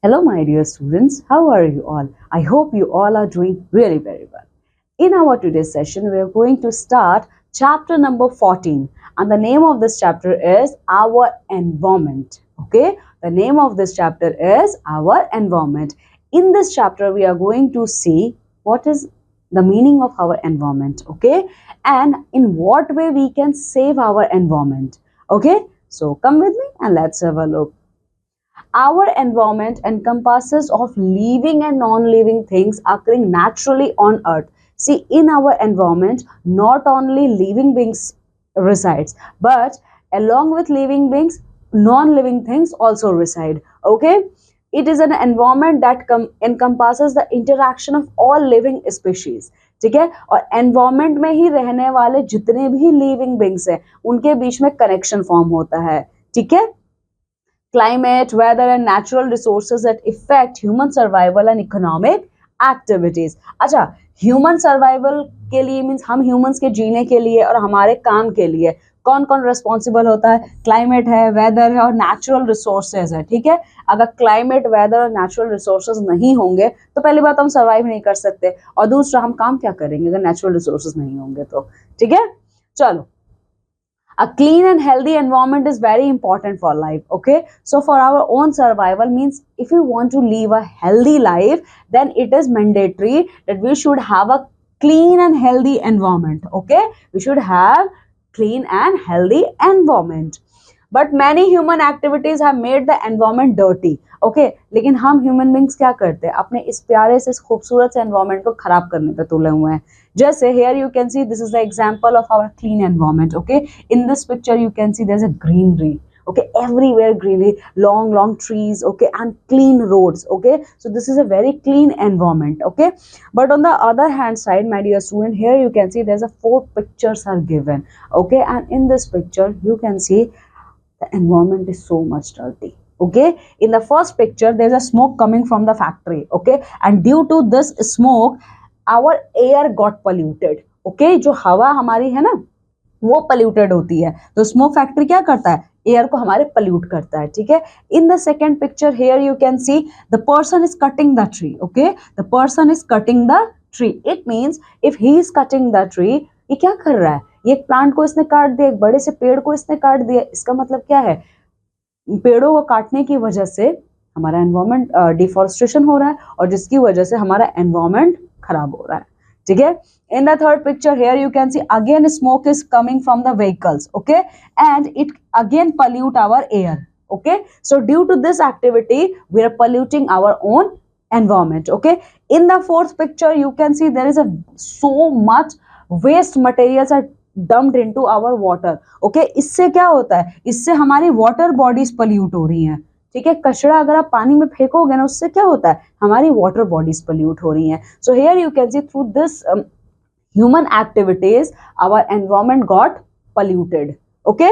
Hello, my dear students. How are you all? I hope you all are doing really very well. In our today's session, we are going to start chapter number 14, and the name of this chapter is Our Environment. Okay, the name of this chapter is Our Environment. In this chapter, we are going to see what is the meaning of our environment, okay, and in what way we can save our environment. Okay, so come with me and let's have a look. Our environment encompasses of living and non-living things occurring naturally on earth. See, in our environment, not only living beings resides, but along with living beings, non-living things also reside. Okay, it is an environment that encompasses the interaction of all living species. ठीक है, और environment में ही रहने वाले जितने भी living beings हैं उनके बीच में कनेक्शन फॉर्म होता है. ठीक है, climate, weather, and natural resources that affect human survival and economic activities. अच्छा, ह्यूमन सर्वाइवल के लिए मीन्स हम ह्यूमंस के जीने के लिए और हमारे काम के लिए कौन कौन रिस्पॉन्सिबल होता है? क्लाइमेट है, वेदर है और नेचुरल रिसोर्सेज है. ठीक है, अगर क्लाइमेट, वेदर और नेचुरल रिसोर्सेज नहीं होंगे तो पहली बात हम सर्वाइव नहीं कर सकते, और दूसरा हम काम क्या करेंगे अगर नेचुरल रिसोर्सेज नहीं होंगे तो. ठीक है, चलो. A clean and healthy environment is very important for life. Okay, so for our own survival means if we want to live a healthy life, then it is mandatory that we should have a clean and healthy environment. Okay, we should have clean and healthy environment. But many human activities have made the environment dirty. Okay, लेकिन हम human beings क्या करते हैं? अपने इस प्यारे से, इस खूबसूरत से एनवायरमेंट को खराब करने पे तुले हुए हैं. जैसे here you can see this is the example of our clean environment. Okay, in this picture you can see there's a greenery. Okay, everywhere greenery, long trees. Okay, and clean roads. Okay, so this is a very clean environment. Okay, but on the other hand side, my dear student, here you can see there's a 4 pictures are given. Okay, and in this picture you can see the environment is so much dirty. Okay, in the first picture there's a smoke coming from the factory. Okay, and due to this smoke our air got polluted. Okay, जो हवा हमारी है ना वो polluted होती है, तो smoke factory क्या करता है? एयर को हमारे pollute करता है. ठीक है, in the second picture here you can see the person is cutting the tree. Okay, the person is cutting the tree. It means if he is cutting the tree, ये क्या कर रहा है? ये एक प्लांट को इसने काट दिया, एक बड़े से पेड़ को इसने काट दिया. इसका मतलब क्या है? पेड़ों को काटने की वजह से हमारा एनवायरमेंट डिफॉरेस्टेशन हो रहा है और जिसकी वजह से हमारा एनवायरमेंट खराब हो रहा है. ठीक है, in the third picture here you can see again smoke is coming from the vehicles. Okay, and it again pollute our air. Okay, so due to this activity we are polluting our own environment. Okay, in the fourth picture you can see there is a so much waste materials are dumped into our water. Okay, इससे क्या होता है? इससे हमारी water bodies pollute हो रही हैं. ठीक है, कचरा अगर आप पानी में फेंकोगे ना उससे क्या होता है? हमारी वाटर बॉडीज पोल्यूट हो रही हैं. So here you can see through this human activities our environment got polluted. Okay,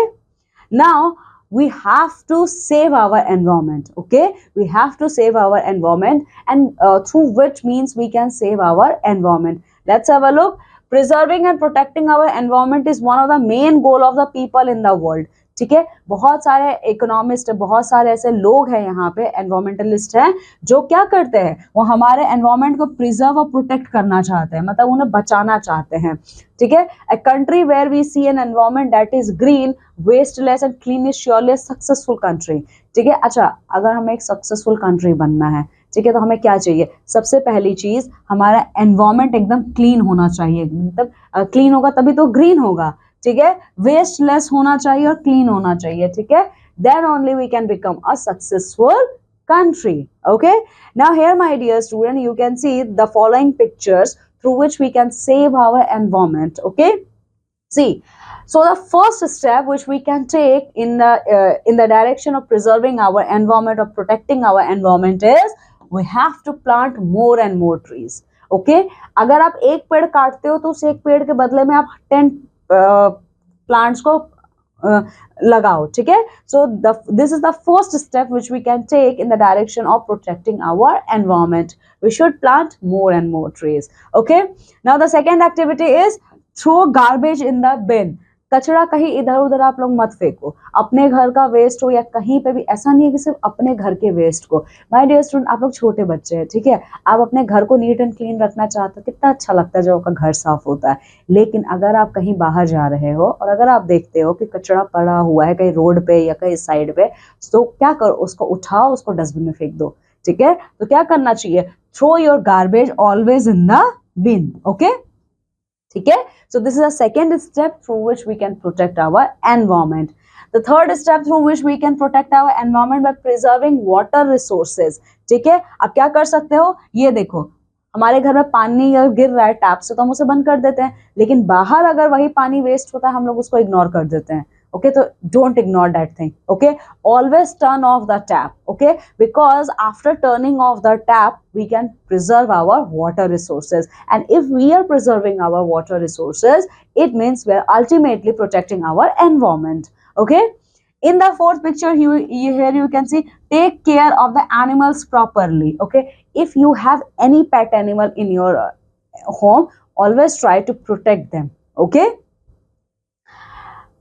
now we have to save our environment. Okay, we have to save our environment, and through which means we can save our environment. Let's have a look. Preserving and protecting our environment is one of the main goal of the people in the world. ठीक है, बहुत सारे economist, बहुत सारे ऐसे लोग हैं यहाँ पे एनवायरमेंटलिस्ट हैं जो क्या करते हैं? वो हमारे एनवायरमेंट को प्रिजर्व और प्रोटेक्ट करना चाहते हैं, मतलब उन्हें बचाना चाहते हैं. ठीक है, a country where we see an environment that is green, wasteless and clean is surely a successful country. ठीक है, अच्छा अगर हमें एक सक्सेसफुल कंट्री बनना है, ठीक है, तो हमें क्या चाहिए? सबसे पहली चीज हमारा एनवायरमेंट एकदम क्लीन होना चाहिए. मतलब क्लीन होगा तभी तो ग्रीन होगा. ठीक है, वेस्ट लेस होना चाहिए और क्लीन होना चाहिए. ठीक है, then only we can become a successful country. Okay, now here my dear student you can see the following pictures through which we can save our environment. Okay, see, so the first step which we can take in the direction of preserving our environment or protecting our environment is we have to plant more and more trees. Okay, अगर आप एक पेड़ काटते हो तो उस एक पेड़ के बदले में आप 10 प्लांट्स को लगाओ. ठीक है, so this is the first step which we can take in the direction of protecting our environment. We should plant more and more trees. Okay, now the second activity is throw garbage in the bin. कचरा कहीं इधर उधर आप लोग मत फेंको, अपने घर का वेस्ट हो या कहीं पे भी, ऐसा नहीं है कि सिर्फ अपने घर के वेस्ट को। माय डियर स्टूडेंट, आप लोग छोटे बच्चे हैं, ठीक है, आप अपने घर को नीट एंड क्लीन रखना चाहते हो, कितना अच्छा लगता है जब आपका घर साफ होता है। लेकिन अगर आप कहीं बाहर जा रहे हो और अगर आप देखते हो कि कचरा पड़ा हुआ है कहीं रोड पे या कहीं साइड पे, तो क्या करो, उसको उठाओ, उसको डस्टबिन में फेंक दो, ठीक है। तो क्या करना चाहिए, throw your garbage always in the bin, okay, ठीक है। So this is a second step through which we can protect our environment. The third step through which we can protect our environment by preserving water resources. ठीक है, आप क्या कर सकते हो, ये देखो, हमारे घर में पानी अगर गिर रहा है टैप से तो हम उसे बंद कर देते हैं, लेकिन बाहर अगर वही पानी वेस्ट होता है हम लोग उसको इग्नोर कर देते हैं। Okay, so don't ignore that thing. Okay, always turn off the tap. Okay, because after turning off the tap we can preserve our water resources, and if we are preserving our water resources, it means we are ultimately protecting our environment. Okay, in the fourth picture here you can see, take care of the animals properly. Okay, if you have any pet animal in your home, always try to protect them. Okay,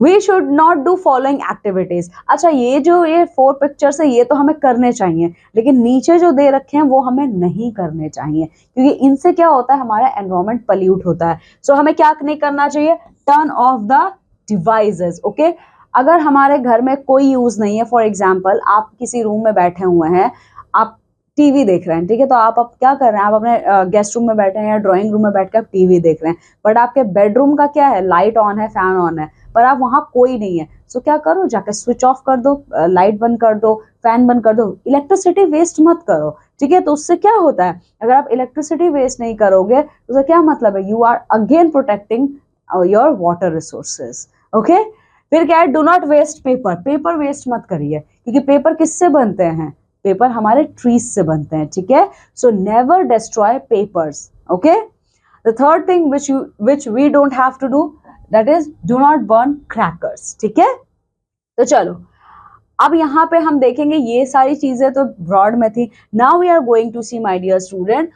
we should not do following activities. अच्छा, ये जो ये 4 pictures है ये तो हमें करने चाहिए, लेकिन नीचे जो दे रखे हैं वो हमें नहीं करने चाहिए, क्योंकि इनसे क्या होता है, हमारा एनवायरमेंट पल्यूट होता है। सो हमें क्या नहीं करना चाहिए, turn off the devices. Okay, अगर हमारे घर में कोई यूज नहीं है, फॉर एग्जाम्पल आप किसी रूम में बैठे हुए हैं, आप टीवी देख रहे हैं, ठीक है, तो आप अब क्या कर रहे हैं, आप अपने गेस्ट रूम में बैठे हैं या ड्राइंग रूम में बैठ के आप टीवी देख रहे हैं, बट आपके बेडरूम का क्या है, लाइट ऑन है, फैन ऑन है, पर आप वहां कोई नहीं है। सो क्या करो, जाके स्विच ऑफ कर दो, लाइट बंद कर दो, फैन बंद कर दो, इलेक्ट्रिसिटी वेस्ट मत करो, ठीक है। तो उससे क्या होता है, अगर आप इलेक्ट्रिसिटी वेस्ट नहीं करोगे तो उसका क्या मतलब है, you are again protecting your water resources. Okay, फिर क्या है, do not waste paper, paper waste मत करिए, क्योंकि पेपर किससे बनते हैं, पेपर हमारे ट्रीज से बनते हैं, ठीक है। So never destroy papers. Okay, the third thing which we don't have to do, that is do not burn crackers, ठीक है। तो चलो अब यहाँ पे हम देखेंगे, ये सारी चीजें तो ब्रॉड में थी। Now we are going to see my dear student,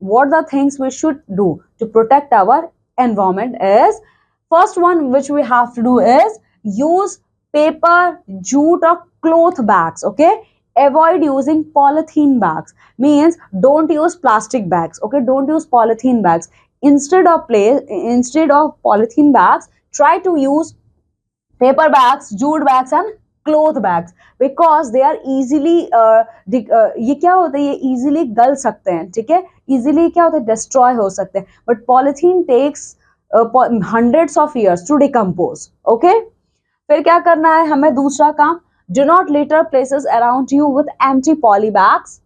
what the things we should do to protect our environment is, first one which we have to do is use paper, jute or cloth bags. Okay, avoid using polythene bags, means don't use plastic bags. Okay, don't use polythene bags. Instead of polythene bags, try to use paper bags, jute bags and cloth bags, because they are easily ये क्या होता है, ये easily गल सकते हैं, ठीक है, easily क्या होता है, destroy हो सकते हैं, but polythene takes hundreds of years to decompose. Okay, फिर क्या करना है हमें, दूसरा काम, do not litter places around you with empty poly bags,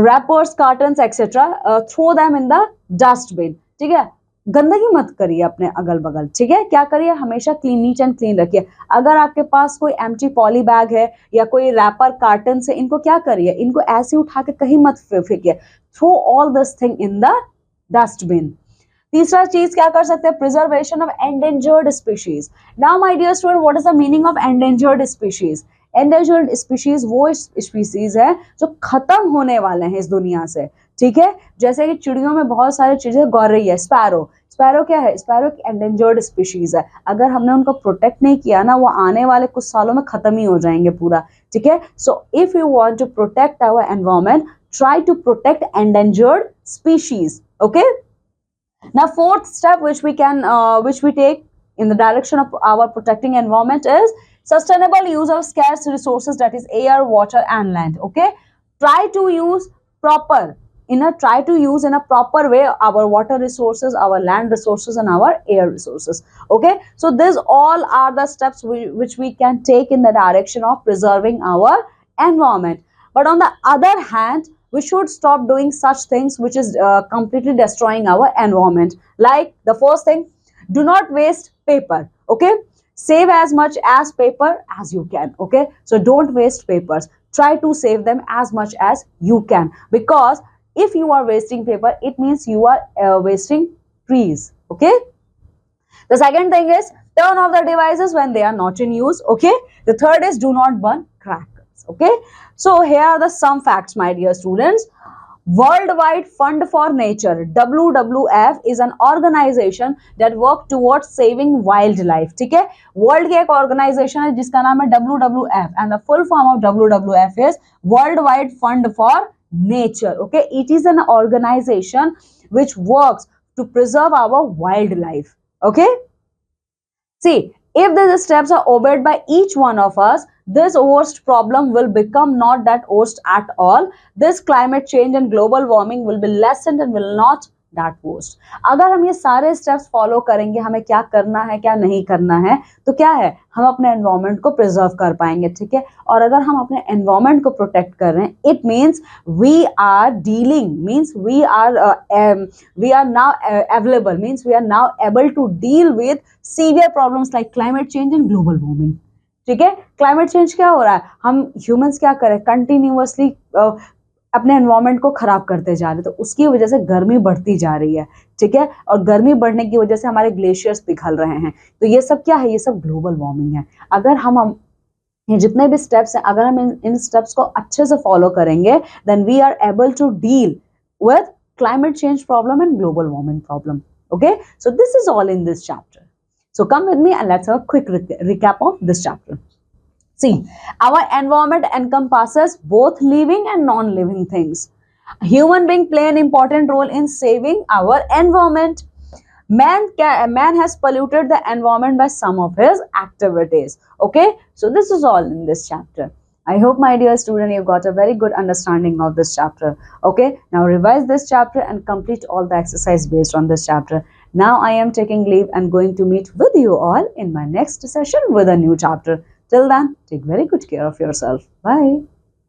wrappers, cartons etc. Throw them in the dustbin. ठीक है, गंदगी मत करिए अपने अगल बगल, ठीक है, क्या करिए, हमेशा क्लीन, नीट एंड क्लीन रखिए। अगर आपके पास कोई एम्प्टी पॉली बैग है या कोई रैपर, कार्टन से, इनको क्या करिए, इनको ऐसे उठा के कहीं मत फेंकिए, throw all this thing in the dustbin. तीसरा चीज क्या कर सकते हैं, preservation of endangered species. Now my dear student, what is the meaning of endangered species? Endangered species वो स्पीशीज है जो खत्म होने वाले हैं इस दुनिया से, ठीक है। जैसे कि चिड़ियों में बहुत सारी चीजें, गौरई है, स्पैरो, स्पैरो क्या है, स्पैरो एक एंडेंजर्ड स्पीशीज है, अगर हमने उनको प्रोटेक्ट नहीं किया ना, वो आने वाले कुछ सालों में खत्म ही हो जाएंगे पूरा, ठीक है। So if you want to protect our environment, try to protect endangered species. Okay, now fourth step which we take in the direction of our protecting environment is sustainable use of scarce resources, that is air, water and land. Okay, try to use in a proper way our water resources, our land resources and our air resources. Okay, so these all are the steps which we can take in the direction of preserving our environment. But on the other hand, we should stop doing such things which is completely destroying our environment. Like the first thing, do not waste paper. Okay, save as much as paper as you can. Okay, so don't waste papers, try to save them as much as you can, because if you are wasting paper, it means you are wasting trees. Okay, the second thing is turn off the devices when they are not in use. Okay, the third is do not burn crackers. Okay, so here are the some facts, my dear students. Worldwide Fund for Nature, WWF, is an organization that work towards saving wildlife. ठीक है, world की एक organisation है जिसका नाम है WWF, and the full form of WWF is Worldwide Fund for Nature. Okay, it is an organization which works to preserve our wildlife. Okay, see, if these steps are obeyed by each one of us, this worst problem will become not that worst at all. This climate change and global warming will be lessened and will not that worst. अगर हम ये सारे steps follow करेंगे, हमें क्या करना है क्या नहीं करना है, तो क्या है, हम अपने environment को preserve कर पाएंगे. ठीक है, और अगर हम अपने environment को protect कर रहे हैं, it means we are dealing, means we are now available, means we are now able to deal with severe problems like climate change and global warming. ठीक है, क्लाइमेट चेंज क्या हो रहा है, हम ह्यूमंस क्या करें, कंटिन्यूअसली अपने एनवायरनमेंट को खराब करते जा रहे हैं, तो उसकी वजह से गर्मी बढ़ती जा रही है. ठीक है, और गर्मी बढ़ने की वजह से हमारे ग्लेशियर्स पिघल रहे हैं. तो ये सब क्या है, ये सब ग्लोबल वार्मिंग है. अगर हम ये जितने भी स्टेप्स हैं, अगर हम इन स्टेप्स को अच्छे से फॉलो करेंगे, then we are able to deal with climate change problem and global warming problem. Okay, so this is all in this chapter. So come with me and let's have a quick recap of this chapter. See, our environment encompasses both living and non-living things. Human beings play an important role in saving our environment. Man has polluted the environment by some of his activities. Okay, so this is all in this chapter. I hope, my dear student, you got a very good understanding of this chapter. Okay, now revise this chapter and complete all the exercise based on this chapter. Now I am taking leave and going to meet with you all in my next session with a new chapter. Till then, take very good care of yourself. Bye.